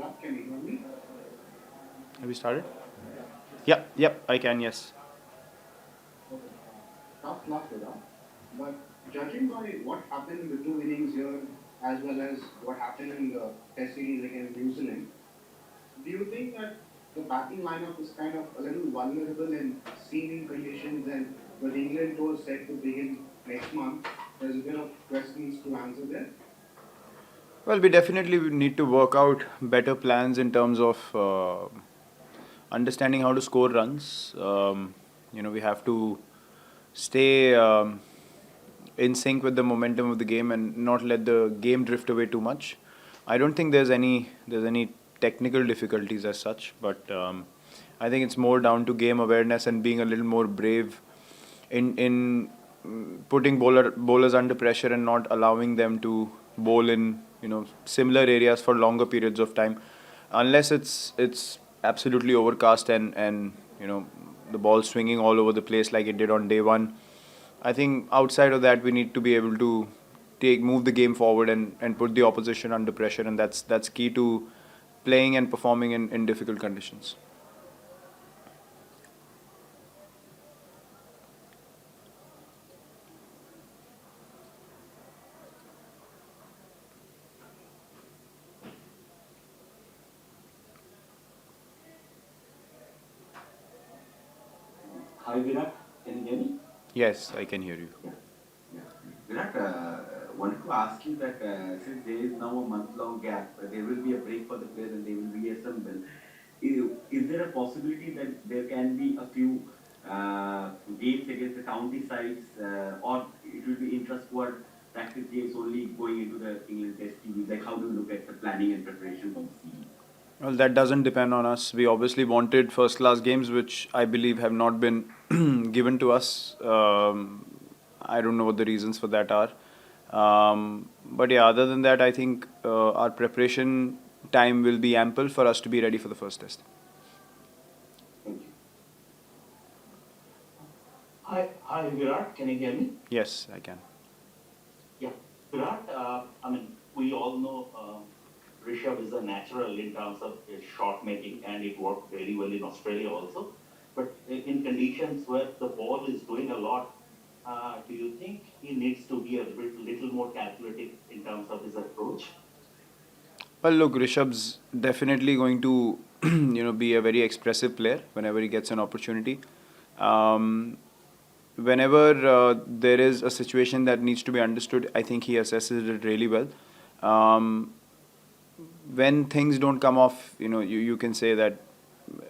Virat, can you hear me? Have you started? Yep, I can, yes. Okay. Tough luck, Virat. But judging by what happened in the two innings here, as well as what happened in the Test series against New Zealand, do you think that the batting lineup is kind of a little vulnerable in seaming conditions, and with England tour set to begin next month, there's a bit of questions to answer there? Well, we definitely need to work out better plans in terms of understanding how to score runs. We have to stay in sync with the momentum of the game and not let the game drift away too much. I don't think there's any technical difficulties as such, but I think it's more down to game awareness and being a little more brave in putting bowlers under pressure and not allowing them to bowl in similar areas for longer periods of time, unless it's absolutely overcast and the ball swinging all over the place like it did on day one. I think outside of that, we need to be able to move the game forward and put the opposition under pressure, and that's key to playing and performing in difficult conditions. Hi Virat, can you hear me? Yes, I can hear you. Yeah. Yeah. Virat, wanted to ask you that since there is now a month-long gap, there will be a break for the players and they will reassemble. Is there a possibility that there can be a few games against the county sides, or it will be intra-squad practice games only going into the England Test series? Like, how do you look at the planning and preparation for the series? Well, that doesn't depend on us. We obviously wanted first class games, which I believe have not been given to us. I don't know what the reasons for that are. But yeah, other than that, I think our preparation time will be ample for us to be ready for the first test. Thank you. Hi, Virat. Can you hear me? Yes, I can. Yeah. Virat, we all know Rishabh is a natural in terms of his shot making, and it worked very well in Australia also. But in conditions where the ball is doing a lot, do you think he needs to be a little more calculative in terms of his approach? Well, look, Rishabh's definitely going to, be a very expressive player whenever he gets an opportunity. Um, Whenever there is a situation that needs to be understood, I think he assesses it really well. Um, when things don't come off, you can say that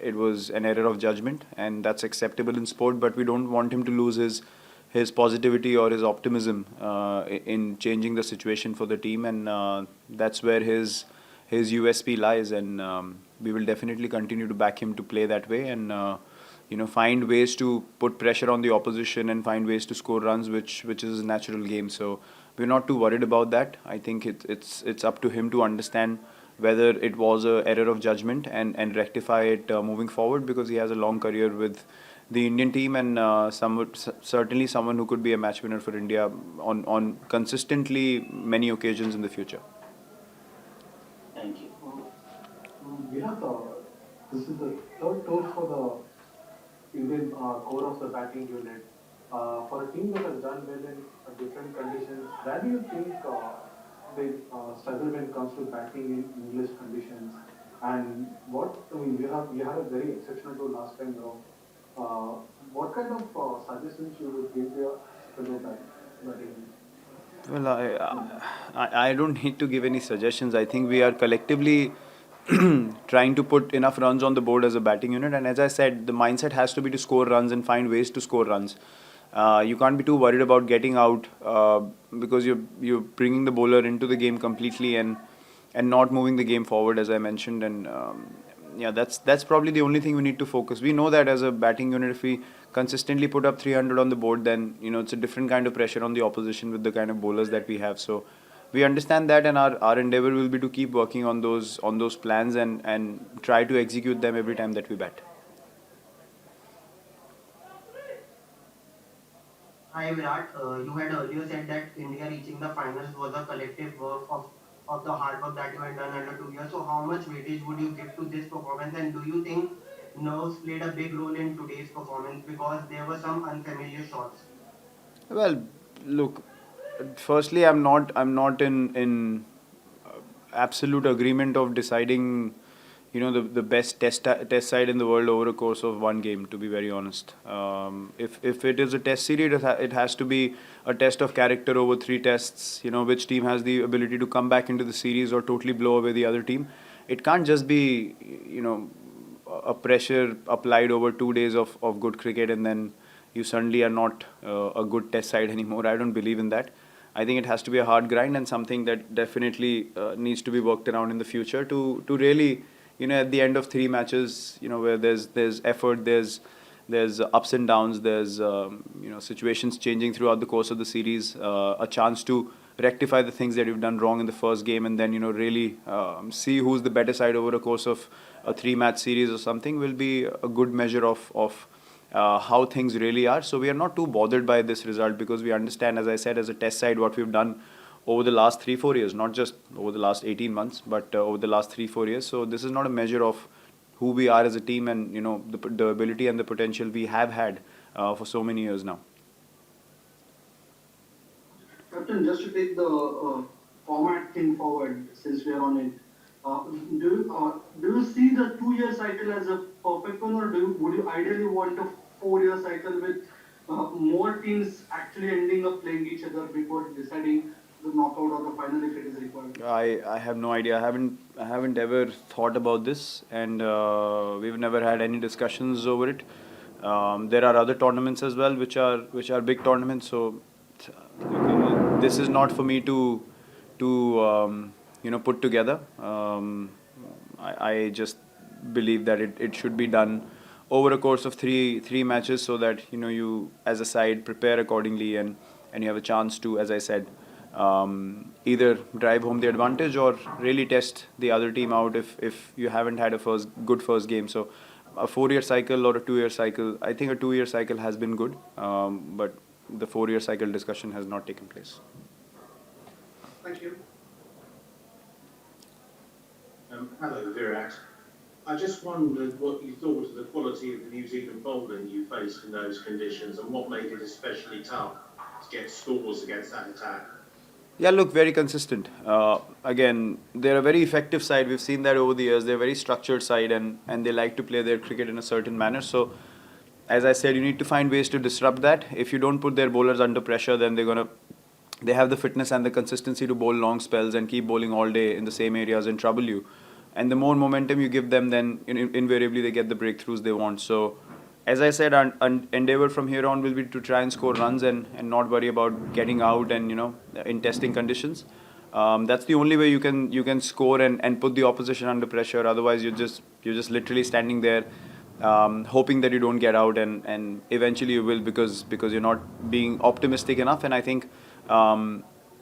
it was an error of judgment, and that's acceptable in sport. But we don't want him to lose his positivity or his optimism in changing the situation for the team, and that's where his USP lies. And we will definitely continue to back him to play that way, and find ways to put pressure on the opposition and find ways to score runs, which is a natural game. So we're not too worried about that. I think it's up to him to understand whether it was a error of judgment and rectify it moving forward, because he has a long career with the Indian team, and certainly someone who could be a match winner for India on consistently many occasions in the future. Thank you. Virat, this is the third tour for the Indian core of the batting unit. For a team that has done well in different conditions, where do you think they struggle when it comes to batting in English conditions? And you had a very exceptional tour last time around. What kind of suggestions you would give your fellow batting? Well, I don't need to give any suggestions. I think we are collectively trying to put enough runs on the board as a batting unit. And as I said, the mindset has to be to score runs and find ways to score runs. You can't be too worried about getting out because you're bringing the bowler into the game completely and not moving the game forward, as I mentioned. And yeah, that's probably the only thing we need to focus. We know that as a batting unit, if we consistently put up 300 on the board, then it's a different kind of pressure on the opposition with the kind of bowlers that we have. So we understand that, and our endeavor will be to keep working on those plans and try to execute them every time that we bat. Hi Virat, you had earlier said that India reaching the finals was a collective work of of the hard work that you had done under 2 years. So how much weightage would you give to this performance, and do you think nerves played a big role in today's performance because there were some unfamiliar shots? Well, look. Firstly, I'm not in absolute agreement of deciding, the best test side in the world over a course of one game. To be very honest, if it is a test series, it has to be a test of character over three tests. Which team has the ability to come back into the series or totally blow away the other team. It can't just be, a pressure applied over 2 days of good cricket and then you suddenly are not a good test side anymore. I don't believe in that. I think it has to be a hard grind and something that definitely needs to be worked around in the future to really, at the end of three matches, where there's effort, there's ups and downs, there's situations changing throughout the course of the series, a chance to rectify the things that you've done wrong in the first game, and then really see who's the better side over a course of a three-match series or something will be a good measure of how things really are. So we are not too bothered by this result because we understand, as I said, as a test side, what we've done over the last 3-4 years, not just over the last 18 months, but over the last 3-4 years. So this is not a measure of who we are as a team and the ability and the potential we have had for so many years now. Captain, just to take the format thing forward, since we are on it, do you see the 2 year cycle as a perfect one, or would you ideally want a 4 year cycle with more teams actually ending up playing each other before deciding the knockout or the final if it is required? I have no idea. I haven't ever thought about this, and we've never had any discussions over it. There are other tournaments as well, which are big tournaments. So this is not for me to put together. I just believe that it should be done over a course of three matches, so that you as a side prepare accordingly and you have a chance to, as I said, either drive home the advantage or really test the other team out if you haven't had a good first game. So a 4 year cycle or a 2 year cycle, I think a 2 year cycle has been good, but the 4 year cycle discussion has not taken place. Thank you. Hello, Virat. I just wondered what you thought of the quality of the New Zealand bowling you faced in those conditions and what made it especially tough to get scores against that attack. Yeah, look, very consistent. Again, they're a very effective side. We've seen that over the years. They're a very structured side and they like to play their cricket in a certain manner. So, as I said, you need to find ways to disrupt that. If you don't put their bowlers under pressure, then they have the fitness and the consistency to bowl long spells and keep bowling all day in the same areas and trouble you. And the more momentum you give them, then invariably they get the breakthroughs they want. So, as I said, our endeavor from here on will be to try and score runs and not worry about getting out and in testing conditions. That's the only way you can score and put the opposition under pressure. Otherwise, you're just literally standing there, hoping that you don't get out, and eventually you will because you're not being optimistic enough. And I think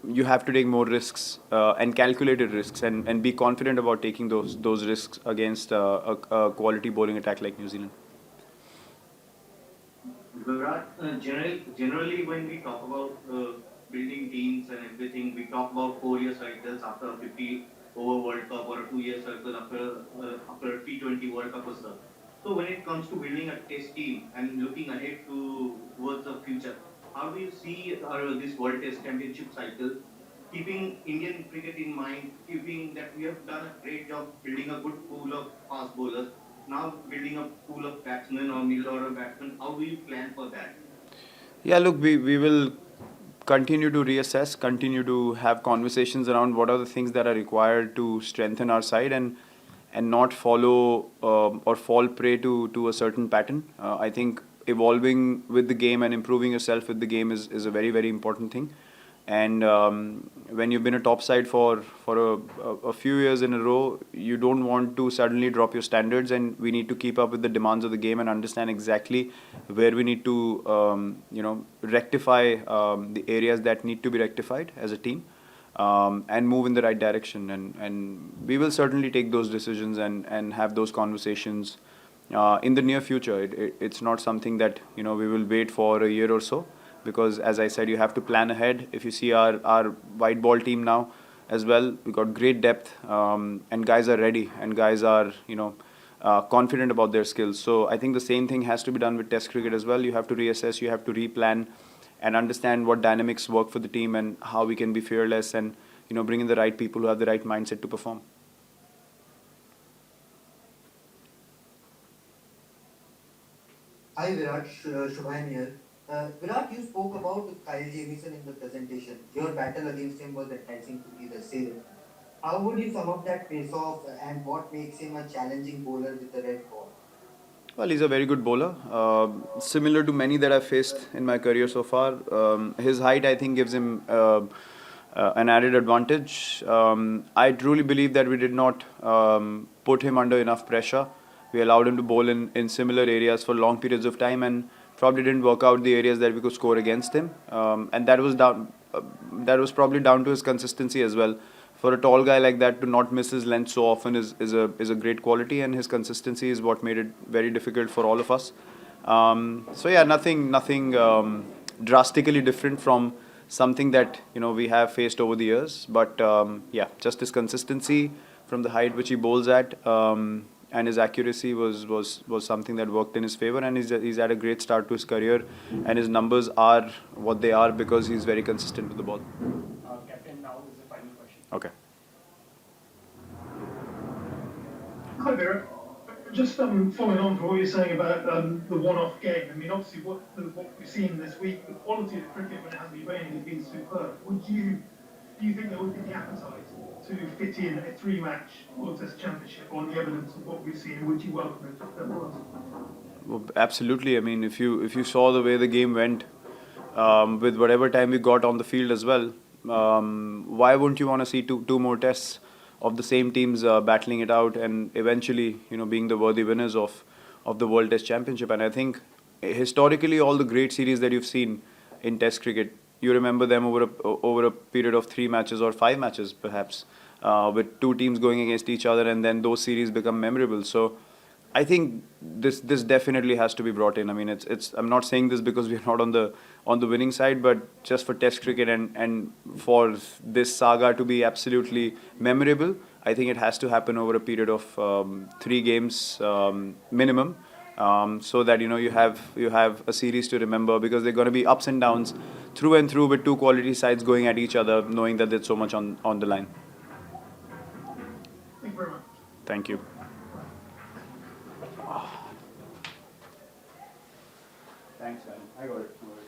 you have to take more risks and calculated risks and be confident about taking those risks against a quality bowling attack like New Zealand. Virat, generally when we talk about building teams and everything, we talk about 4 year cycles after a 50 over World Cup or a 2 year cycle after a T20 World Cup or so. So when it comes to building a test team and looking ahead towards the future, how do you see this World Test Championship cycle, keeping Indian cricket in mind, keeping that we have done a great job building a good pool of fast bowlers, now building a pool of batsmen or middle order batsmen, how do you plan for that? Yeah, look, we will continue to reassess, continue to have conversations around what are the things that are required to strengthen our side and not follow or fall prey to a certain pattern. I think evolving with the game and improving yourself with the game is a very, very important thing. And when you've been a top side for a few years in a row, you don't want to suddenly drop your standards, and we need to keep up with the demands of the game and understand exactly where we need to rectify the areas that need to be rectified as a team, and move in the right direction. And we will certainly take those decisions and have those conversations in the near future. It's not something that we will wait for a year or so. Because, as I said, you have to plan ahead. If you see our white ball team now, as well. We got great depth, and guys are ready, and guys are confident about their skills. So I think the same thing has to be done with Test cricket as well. You have to reassess, you have to replan, and understand what dynamics work for the team and how we can be fearless and bring in the right people who have the right mindset to perform. Hi Virat, Shubhayan here. Virat, you spoke about Kyle Jamieson in the presentation. Your battle against him was enticing to be the same. How would you sum up that face-off and what makes him a challenging bowler with the red ball? Well, he's a very good bowler, similar to many that I've faced in my career so far. His height, I think, gives him an added advantage. I truly believe that we did not put him under enough pressure. We allowed him to bowl in similar areas for long periods of time and probably didn't work out the areas that we could score against him. And that was probably down to his consistency as well. For a tall guy like that to not miss his length so often is a great quality, and his consistency is what made it very difficult for all of us. So yeah, nothing drastically different from something that we have faced over the years. But yeah, just his consistency from the height which he bowls at, and his accuracy was something that worked in his favor, and he's had a great start to his career, and his numbers are what they are because he's very consistent with the ball. Captain, now is the final question. Okay. Hi there. Just following on from what you're saying about the one-off game. I mean, obviously, what we've seen this week, the quality of the cricket when it hasn't been raining has been superb. Do you think there would be the appetite to fit in a three-match World Test Championship on the evidence of what we've seen? Would you welcome it if there was? Well, absolutely. I mean, if you saw the way the game went, with whatever time we got on the field as well, why wouldn't you want to see two more tests of the same teams battling it out and eventually being the worthy winners of the World Test Championship? And I think historically all the great series that you've seen in Test cricket, you remember them over a period of 3 matches or 5 matches perhaps, with two teams going against each other, and then those series become memorable. So I think this definitely has to be brought in. I mean, it's I'm not saying this because we're not on the winning side, but just for Test cricket and for this saga to be absolutely memorable, I think it has to happen over a period of 3 games minimum, so that you have a series to remember, because there are going to be ups and downs through and through with two quality sides going at each other, knowing that there's so much on the line. Thank you very much. Thank you. Thanks, man. I got it.